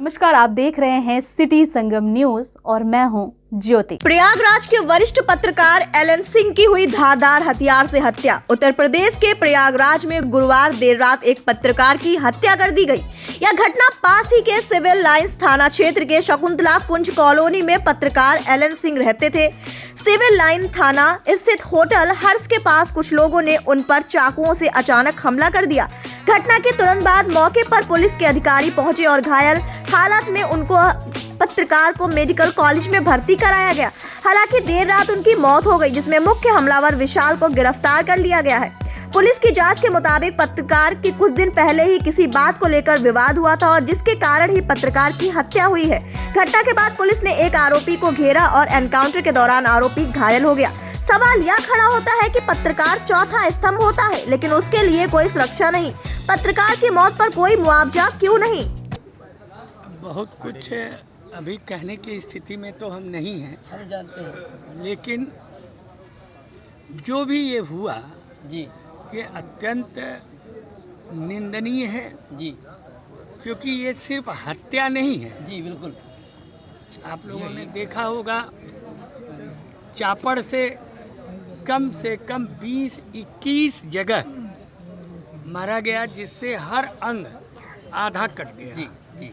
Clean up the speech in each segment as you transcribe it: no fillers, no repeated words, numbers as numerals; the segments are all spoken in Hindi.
नमस्कार, आप देख रहे हैं सिटी संगम न्यूज और मैं हूं ज्योति। प्रयागराज के वरिष्ठ पत्रकार एलन सिंह की हुई धारदार हथियार से हत्या। उत्तर प्रदेश के प्रयागराज में गुरुवार देर रात एक पत्रकार की हत्या कर दी गई। यह घटना पास ही के सिविल लाइंस थाना क्षेत्र के शकुंतला कुंज कॉलोनी में पत्रकार एलन सिंह रहते थे। सिविल लाइन थाना स्थित होटल हर्ष के पास कुछ लोगों ने उन पर चाकुओं से अचानक हमला कर दिया। घटना के तुरंत बाद मौके पर पुलिस के अधिकारी पहुंचे और घायल हालत में उनको पत्रकार को मेडिकल कॉलेज में भर्ती कराया गया। हालांकि देर रात उनकी मौत हो गई, जिसमें मुख्य हमलावर विशाल को गिरफ्तार कर लिया गया है। पुलिस की जांच के मुताबिक पत्रकार की कुछ दिन पहले ही किसी बात को लेकर विवाद हुआ था और जिसके कारण ही पत्रकार की हत्या हुई है। घटना के बाद पुलिस ने एक आरोपी को घेरा और एनकाउंटर के दौरान आरोपी घायल हो गया। सवाल यह खड़ा होता है कि पत्रकार चौथा स्तंभ होता है, लेकिन उसके लिए कोई सुरक्षा नहीं। पत्रकार की मौत पर कोई मुआवजा क्यों नहीं? बहुत कुछ अभी कहने की स्थिति में तो हम नहीं हैं, हम जानते हैं, लेकिन जो भी ये हुआ जी, ये अत्यंत निंदनीय है जी, क्योंकि ये सिर्फ हत्या नहीं है। जी बिल्कुल। आप लोगों ने देखा होगा, चापड़ से कम 20-21 जगह मारा गया, जिससे हर अंग आधा कट गया। जी जी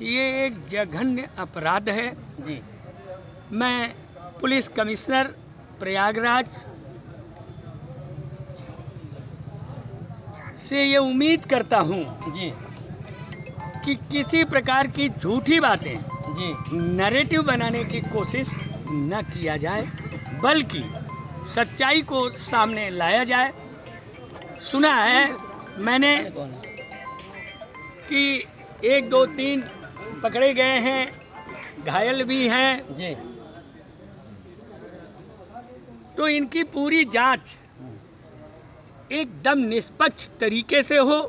ये एक जघन्य अपराध है। जी, मैं पुलिस कमिश्नर प्रयागराज से ये उम्मीद करता हूँ जी, कि किसी प्रकार की झूठी बातें जी, नैरेटिव बनाने की कोशिश न किया जाए, बल्कि सच्चाई को सामने लाया जाए। सुना है मैंने कि 1, 2, 3 पकड़े गए हैं, घायल भी हैं, जी, तो इनकी पूरी जांच एकदम निष्पक्ष तरीके से हो।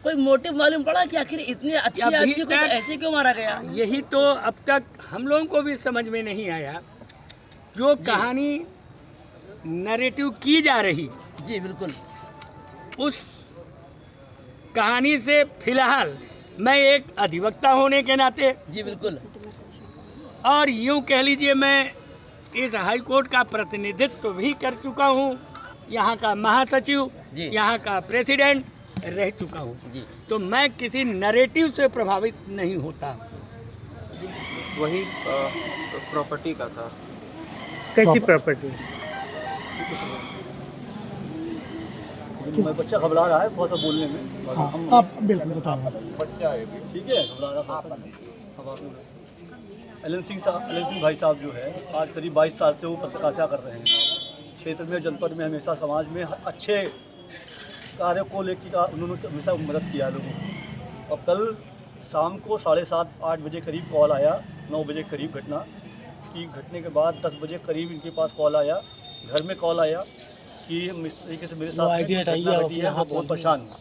कोई मोटिव मालूम पड़ा कि आखिर इतने अच्छे अभी आदमी को तो तक ऐसे क्यों मारा गया? यही तो अब तक हम लोगों को भी समझ में नहीं आया। जो कहानी नैरेटिव की जा रही, जी बिल्कुल। उस कहानी से फिलहाल मैं एक अधिवक्ता होने के नाते, जी बिल्कुल, और यूँ कह लीजिए मैं इस हाई कोर्ट का प्रतिनिधित्व भी कर चुका हूँ, यहाँ का महासचिव, जी, यहाँ का प्रेसिडेंट रह चुका हूँ, जी, तो मैं किसी नैरेटिव से प्रभावित नहीं होता। वही प्रॉपर्टी का था। कैसी प्रॉपर्टी? बच्चा घबरा रहा है थोड़ा सा बोलने में। हाँ, आप बिल्कुल बताएं। बच्चा है ठीक है, घबरा रहा था। एलन सिंह भाई साहब जो है, आज करीब 22 साल से वो पत्रकारिता कर रहे हैं। क्षेत्र में, जनपद में, हमेशा समाज में अच्छे कार्य को लेकर उन्होंने हमेशा मदद किया लोगों को। और कल शाम को 7:30-8 बजे करीब कॉल आया, 9 बजे करीब घटने के बाद 10 बजे करीब इनके पास कॉल आया, घर में कॉल आया कि इस तरीके से मेरे साथ घटना घटी है, हम बहुत परेशान हैं।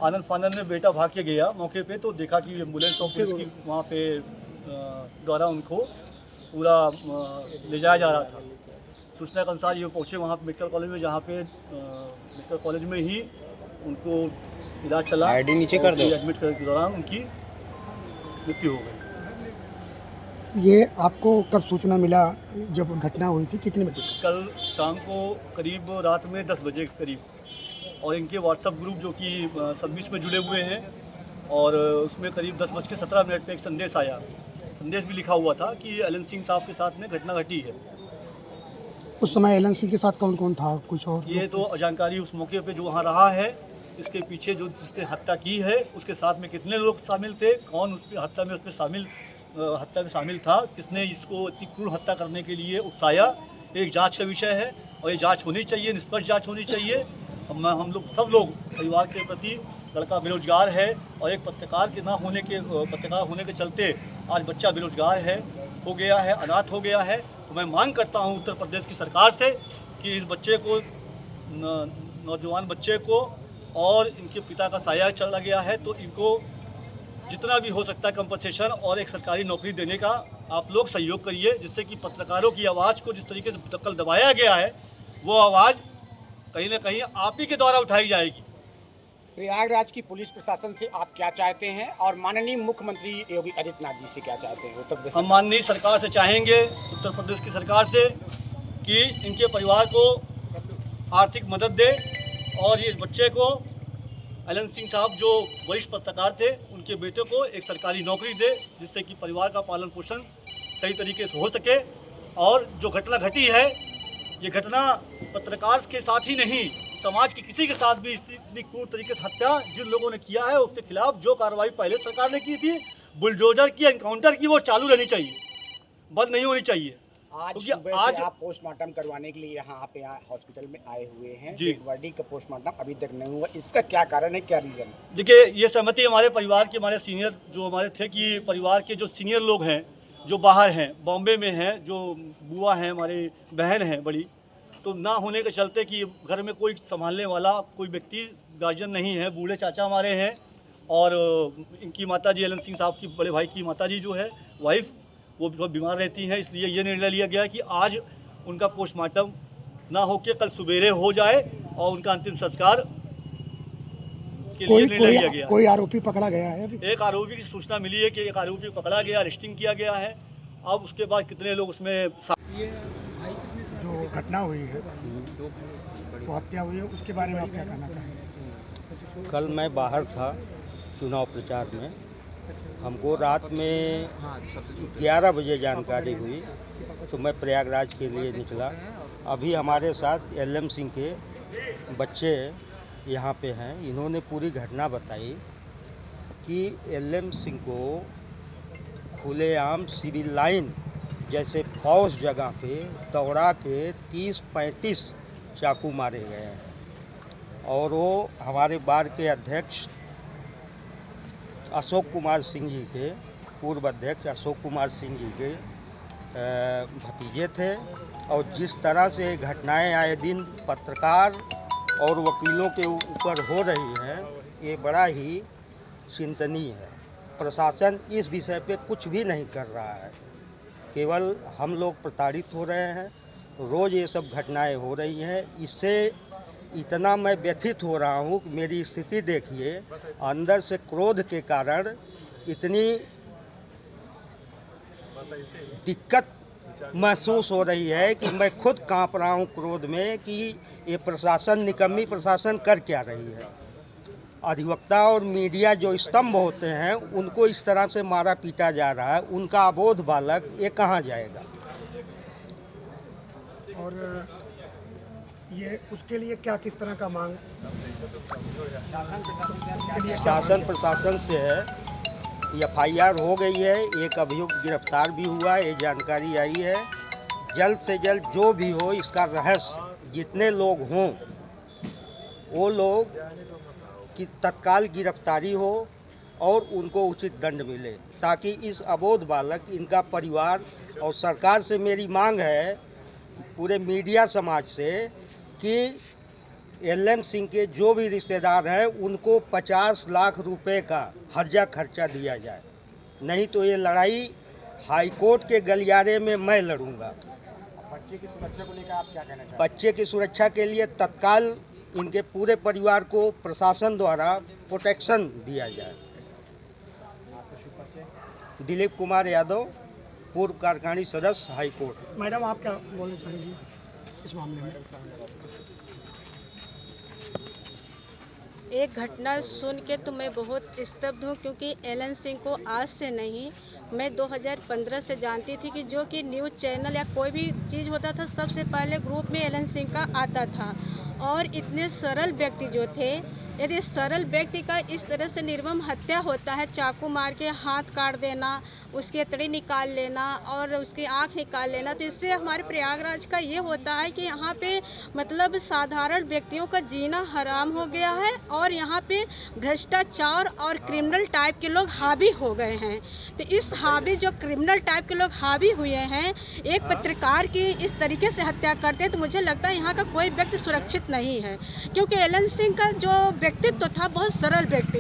आनंद फानंद में बेटा भाग के गया मौके पे, तो देखा कि एम्बुलेंस और पुलिस की वहाँ पे द्वारा उनको पूरा ले जाया जा रहा था। सूचना के अनुसार ये पहुँचे वहाँ पे मेडिकल कॉलेज में, जहाँ पे मेडिकल कॉलेज में ही उनको इलाज चला। आईडी नीचे कर दो। एडमिट करने के दौरान उनकी मृत्यु हो गई। ये आपको कब सूचना मिला जब घटना हुई थी? कितने बजे? कल शाम को करीब रात में 10 बजे करीब, और इनके व्हाट्सएप ग्रुप जो कि सर्विस में जुड़े हुए हैं, और उसमें करीब 10:17 पे एक संदेश आया। संदेश भी लिखा हुआ था कि एलन सिंह साहब के साथ में घटना घटी है। उस समय एलन सिंह के साथ कौन कौन था? कुछ और? ये तो जानकारी उस मौके पे जो वहाँ रहा है, इसके पीछे जो जिसने हत्या की है उसके साथ में कितने लोग शामिल थे, कौन उसकी हत्या में शामिल था, किसने इसको इतनी क्रूर हत्या करने के लिए उकसाया, एक जांच का विषय है। और ये जांच होनी चाहिए, निष्पक्ष जांच होनी चाहिए। हम लोग सब लोग परिवार के प्रति, लड़का बेरोजगार है और एक पत्रकार होने के चलते आज बच्चा बेरोजगार हो गया है, अनाथ हो गया है। तो मैं मांग करता हूं उत्तर प्रदेश की सरकार से कि इस बच्चे को, नौजवान बच्चे को, और इनके पिता का साया चला गया है, तो इनको जितना भी हो सकता है कंपनसेशन और एक सरकारी नौकरी देने का आप लोग सहयोग करिए, जिससे कि पत्रकारों की आवाज़ को जिस तरीके से कल दबाया गया है, वो आवाज़ कहीं ना कहीं आप ही के द्वारा उठाई जाएगी। प्रयागराज की पुलिस प्रशासन से आप क्या चाहते हैं और माननीय मुख्यमंत्री योगी आदित्यनाथ जी से क्या चाहते हैं उत्तर प्रदेश? हम माननीय सरकार से चाहेंगे, उत्तर प्रदेश की सरकार से, कि इनके परिवार को आर्थिक मदद दे और ये बच्चे को, एलन सिंह साहब जो वरिष्ठ पत्रकार थे, उनके बेटे को एक सरकारी नौकरी दे, जिससे कि परिवार का पालन पोषण सही तरीके से हो सके। और जो घटना घटी है, ये घटना पत्रकार के साथ ही नहीं, समाज के किसी के साथ भी इतनी क्रूर तरीके से हत्या जिन लोगों ने किया है, उसके खिलाफ जो कार्रवाई पहले सरकार ने की थी, बुलडोजर की, एनकाउंटर की, वो चालू रहनी चाहिए, बंद नहीं होनी चाहिए। आज सुबह से आप पोस्टमार्टम करवाने के लिए यहाँ पे हॉस्पिटल में आए हुए हैं जी। बॉडी का पोस्टमार्टम अभी तक नहीं हुआ, इसका क्या कारण है, क्या रीजन है? देखिए, ये सहमति हमारे परिवार के, हमारे सीनियर जो हमारे थे, कि परिवार के जो सीनियर लोग हैं, जो बाहर हैं, बॉम्बे में हैं, जो बुआ हैं, हमारी बहन हैं बड़ी, तो ना होने के चलते कि घर में कोई संभालने वाला कोई व्यक्ति, गार्जियन नहीं है, बूढ़े चाचा हमारे हैं, और इनकी माताजी, एलन सिंह साहब की बड़े भाई की माताजी जो है, वाइफ, वो बहुत बीमार रहती हैं। इसलिए ये निर्णय लिया गया कि आज उनका पोस्टमार्टम ना होके कल सवेरे हो जाए और उनका अंतिम संस्कार के लिए निर्णय लिया गया। कोई आरोपी पकड़ा गया है अभी? एक आरोपी की सूचना मिली है कि एक आरोपी पकड़ा गया, अरेस्टिंग किया गया है। अब उसके बाद कितने लोग उसमें जो घटना हुई है, वो हत्या हुई है, उसके बारे में आप क्या कहना चाहेंगे? कल मैं बाहर था चुनाव प्रचार में, हमको रात में 11 बजे जानकारी हुई, तो मैं प्रयागराज के लिए निकला। अभी हमारे साथ एलएम सिंह के बच्चे यहाँ पे हैं। इन्होंने पूरी घटना बताई कि एलएम सिंह को खुलेआम सिविल लाइन जैसे फौज जगह पे दौड़ा के 30-35 चाकू मारे गए हैं। और वो हमारे बार के अध्यक्ष अशोक कुमार सिंह जी के, पूर्व अध्यक्ष अशोक कुमार सिंह जी के भतीजे थे। और जिस तरह से घटनाएं आए दिन पत्रकार और वकीलों के ऊपर हो रही हैं, ये बड़ा ही चिंतनीय है। प्रशासन इस विषय पे कुछ भी नहीं कर रहा है, केवल हम लोग प्रताड़ित हो रहे हैं। रोज़ ये सब घटनाएं हो रही हैं। इससे इतना मैं व्यथित हो रहा हूँ कि मेरी स्थिति देखिए, अंदर से क्रोध के कारण इतनी दिक्कत महसूस हो रही है कि मैं खुद कांप रहा हूँ क्रोध में कि ये प्रशासन, निकम्मी प्रशासन कर क्या रही है। अधिवक्ता और मीडिया जो स्तंभ होते हैं, उनको इस तरह से मारा पीटा जा रहा है। उनका अबोध बालक ये कहाँ जाएगा? और ये उसके लिए क्या, किस तरह का मांग शासन प्रशासन से है? एफआईआर हो गई है, एक अभियुक्त गिरफ्तार भी हुआ, ये जानकारी आई है। जल्द से जल्द जो भी हो, इसका रहस्य, जितने लोग हों वो लोग की तत्काल गिरफ्तारी हो और उनको उचित दंड मिले, ताकि इस अबोध बालक, इनका परिवार और सरकार से मेरी मांग है, पूरे मीडिया समाज से, कि एलएम सिंह के जो भी रिश्तेदार हैं उनको 50 लाख रुपए का हर्जा खर्चा दिया जाए। नहीं तो ये लड़ाई हाई कोर्ट के गलियारे में मैं लड़ूंगा। बच्चे की सुरक्षा को लेकर आप क्या कहना चाहते हैं? बच्चे की सुरक्षा के लिए तत्काल इनके पूरे परिवार को प्रशासन द्वारा प्रोटेक्शन दिया जाए। दिलीप कुमार यादव, पूर्व कार्यकारिणी सदस्य, हाई कोर्ट। मैडम, आप क्या बोलना चाहेंगी इस मामले में? एक घटना सुन के तो मैं बहुत स्तब्ध हूँ, क्योंकि एलन सिंह को आज से नहीं, मैं 2015 से जानती थी कि जो कि न्यूज़ चैनल या कोई भी चीज़ होता था, सबसे पहले ग्रुप में एलन सिंह का आता था। और इतने सरल व्यक्ति जो थे, यदि सरल व्यक्ति का इस तरह से निर्मम हत्या होता है, चाकू मार के हाथ काट देना, उसकी अतड़ी निकाल लेना और उसकी आँख निकाल लेना, तो इससे हमारे प्रयागराज का ये होता है कि यहाँ पे मतलब साधारण व्यक्तियों का जीना हराम हो गया है और यहाँ पे भ्रष्टाचार और क्रिमिनल टाइप के लोग हावी हो गए हैं। तो इस हावी, जो क्रिमिनल टाइप के लोग हावी हुए हैं, एक पत्रकार की इस तरीके से हत्या करते हैं, तो मुझे लगता है यहाँ का कोई व्यक्ति सुरक्षित नहीं है। क्योंकि एलन सिंह का जो व्यक्तित्व था, बहुत सरल व्यक्ति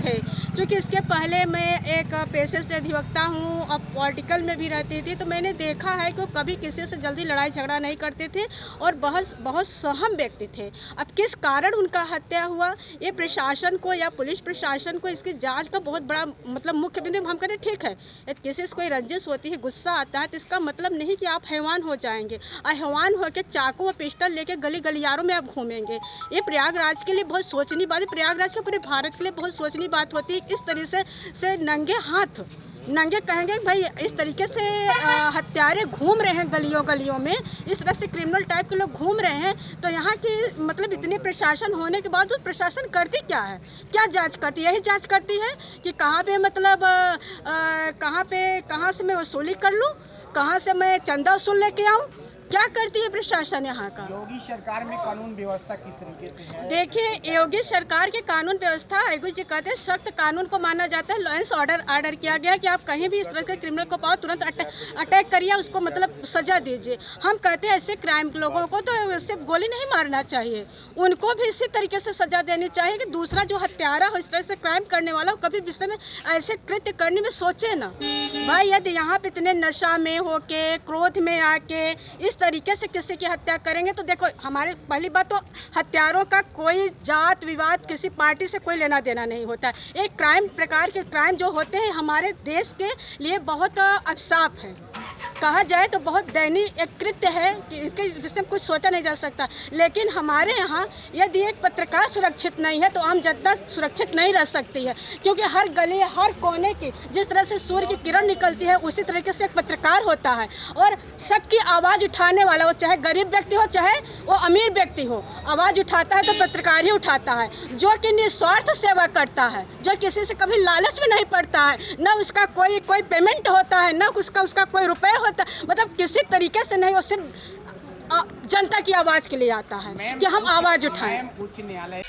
थे, क्योंकि इसके पहले मैं एक पेशे से अधिवक्ता हूँ और पॉलिटिकल में भी रहती थी, तो मैंने देखा है कि वो कभी किसी से जल्दी लड़ाई झगड़ा नहीं करते थे और बहुत सहम व्यक्ति थे। अब किस कारण उनका हत्या हुआ, ये प्रशासन को या पुलिस प्रशासन को इसकी जांच का बहुत बड़ा मतलब मुख्य बिंदु हम करें। ठीक है, यदि किसी से कोई रंजिश होती है, गुस्सा आता है, तो इसका मतलब नहीं कि आप हैवान हो जाएंगे और हैवान होकर चाकू और पिस्टल लेके गली गलियारों में आप घूमेंगे। ये प्रयागराज के लिए बहुत सोचनी बात है, प्रयागराज के पूरे भारत के लिए बहुत सोचनी बात होती है। इस तरीके से नंगे हाथ, नंगे कहेंगे भाई, इस तरीके से हत्यारे घूम रहे हैं गलियों में, इस तरह से क्रिमिनल टाइप के लोग घूम रहे हैं, तो यहाँ की मतलब इतने प्रशासन होने के बाद प्रशासन करती क्या है, क्या जांच करती है? यही जांच करती है कि कहाँ पे मतलब कहाँ से मैं वसूली कर लूँ, कहाँ से मैं चंदा वसूल लेके आऊँ, क्या करती है प्रशासन यहाँ का? योगी सरकार में कानून व्यवस्था किस तरीके से है? देखिए, योगी सरकार की कानून व्यवस्था, आयुष जी कहते हैं सख्त कानून को माना जाता है। लॉ एंड ऑर्डर किया गया कि आप कहीं भी इस तरह के क्रिमिनल को पाओ तुरंत अटैक करिए, उसको मतलब सजा दीजिए। हम कहते हैं ऐसे क्राइम लोगों को तो सिर्फ गोली नहीं मारना चाहिए, उनको भी इसी तरीके से सजा देनी चाहिए कि दूसरा जो हत्यारा हो, इस तरह से क्राइम करने वाला हो, कभी विषय में ऐसे कृत्य करने में सोचे ना। भाई यदि यहाँ पे इतने नशा में होके, क्रोध में आके इस तरीके से किसी की हत्या करेंगे, तो देखो हमारे पहली बात तो हत्यारों का कोई जात विवाद किसी पार्टी से कोई लेना देना नहीं होता है। एक प्रकार के क्राइम जो होते हैं हमारे देश के लिए बहुत अभिशाप है, कहा जाए तो बहुत दयनीय एक कृत्य है कि इसके विषय में कुछ सोचा नहीं जा सकता। लेकिन हमारे यहाँ यदि एक पत्रकार सुरक्षित नहीं है तो आम जनता सुरक्षित नहीं रह सकती है, क्योंकि हर गली हर कोने की जिस तरह से सूर्य की किरण निकलती है उसी तरीके से एक पत्रकार होता है और सबकी आवाज़ उठाने वाला, वो चाहे गरीब व्यक्ति हो चाहे वो अमीर व्यक्ति हो, आवाज़ उठाता है तो पत्रकार ही उठाता है, जो कि निस्वार्थ सेवा करता है, जो किसी से कभी लालच में नहीं पड़ता है, न उसका कोई पेमेंट होता है, न उसका कोई रुपये होता, मतलब किसी तरीके से नहीं, वो सिर्फ जनता की आवाज़ के लिए आता है कि हम आवाज़ उठाएं। उच्च न्यायालय